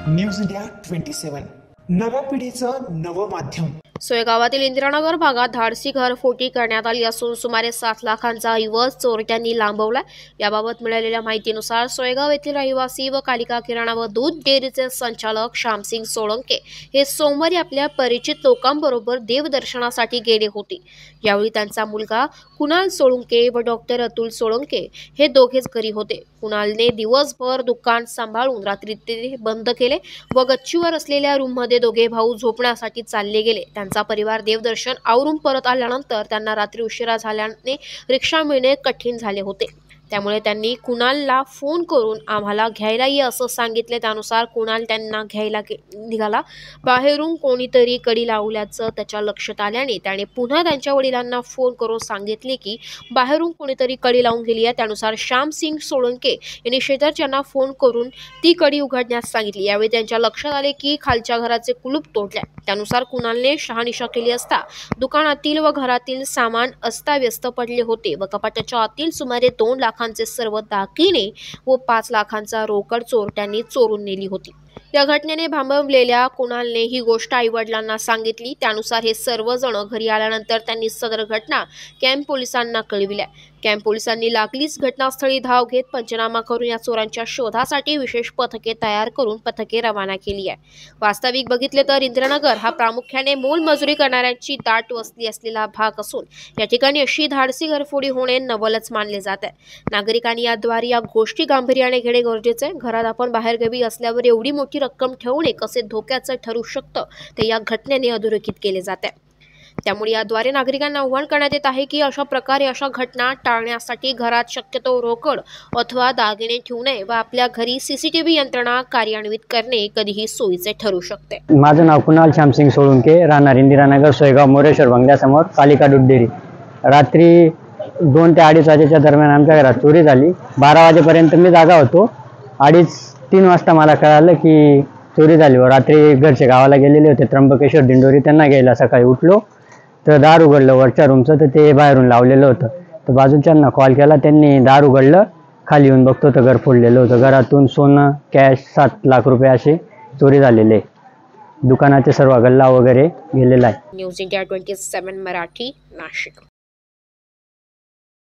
News India 27 नव्या पिढीचं नवं माध्यम। सोयगावातील इंदिरानगर भागात धाडसी घरफोडी करण्यात आली असून सुमारे 7 लाखांचा ऐवज चोरट्यांनी लांबवला। याबाबत मिळालेल्या माहितीनुसार सोयगाव येथील रहिवासी व कालिका किराणा व दूध डेअरीचे संचालक श्यामसिंग सोळंके हे सोमवारी आपल्या परिचित लोकांबरोबर देवदर्शनासाठी गेले होते। यावेळी त्यांचा मुलगा कुणाल सोळंके व डॉक्टर अतुल सोळंके हे दोघेच घरी होते। कुणालने दिवसभर दुकान सांभाळून रात्री ते बंद केले व गच्चीवर असलेल्या रूममध्ये दोघे भाऊ झोपण्यासाठी चालले गेले। त्यांचा परिवार देवदर्शन आवरून परत आल्यानंतर त्यांना रात्री उशिरा झाल्याने रिक्षा मिळणे कठीण झाले होते। त्यामुळे त्यांनी कुणालला फोन करून आम्हाला घ्यायला ये असं सांगितले। त्यानुसार कुणाल त्यांना घ्यायला निघाला। बाहेरून कोणीतरी कडी लावल्याचं त्याच्या लक्षात आल्याने त्याने पुन्हा त्यांच्या वडिलांना फोन करून सांगितले की बाहेरून कोणीतरी कडी लावून गेली आहे। त्यानुसार श्यामसिंग सोळंके यांनी शेजारच्यांना फोन करून ती कडी उघडण्यास सांगितली। यावेळी त्यांच्या लक्षात आले की खालच्या घराचे कुलूप तोडले। त्यानुसार कुणालने शहानिशा केली असता दुकानातील व घरातील सामान अस्ताव्यस्त पडले होते व कपाटाच्या आतील सुमारे 2 लाखांचे सर्व दागिने व 5 लाखांचा रोकड चोरट्यांनी चोरून नेली होती। या घटनेने भांबवलेल्या कुणालने ही गोष्ट आईवडिलांना सांगितली। त्यानुसार हे सर्वजण घरी आल्यानंतर त्यांनी सदर घटना कॅम्प पोलिसांना कळविल्या। कॅम्प पोलिसांनी लागलीच घटनास्थळी धाव घेत पंचनामा करून या चोरांच्या शोधासाठी विशेष पथके तयार करून पथके रवाना केली आहे। वास्तविक बघितले तर इंदिरानगर हा प्रामुख्याने मोलमजुरी करणाऱ्यांची दाट वस्ती असलेला भाग असून या ठिकाणी अशी धाडसी घरफोडी होणे नवलच मानले जात आहे। नागरिकांनी याद्वारे या गोष्टी गांभीर्याने घेणे गरजेचे आहे। घरात आपण बाहेरगावी असल्यावर एवढी मोठी रक्कम ठेवणे कसे धोक्याचं ठरू शकतं ते या घटनेने अधोरेखित केले जाते। त्यामुळे याद्वारे नागरिकांना आवाहन करण्यात येत आहे की अशा प्रकारे अशा घटना टाळण्यासाठी घरात शक्यतो रोकड अथवा दागिने ठेवू नये व आपल्या घरी सीसीटीव्ही यंत्रणा कार्यान्वित करणे कधीही सोयीचे ठरू शकते। माझं नाव कुणाल श्यामसिंग सोळंके, राहणार इंदिरानगर, सोयगाव मोरेश्वर बंगल्यासमोर कालिका दूध डेअरी। रात्री 2 ते 2:30 वाजेच्या दरम्यान आमच्या घरात चोरी झाली। 12 वाजेपर्यंत मी जागा होतो। 2:30-3 वाजता मला कळालं की चोरी झाली व रात्री घरचे गावाला गेलेले होते त्र्यंबकेश्वर दिंडोरी, त्यांना घ्यायला सकाळी उठलो तर दार उघडलं वरच्या रूमचं, तर ते बाहेरून लावलेलं होतं। तर बाजूच्यांना कॉल केला, त्यांनी दार उघडलं, खाली येऊन बघतो तर घर फोडलेलं होतं। घरातून सोनं, कॅश 7 लाख रुपये असे चोरी झालेले। दुकानाचे सर्व गल्ला वगैरे गेलेला आहे। News India 27 Marathi, Nashik.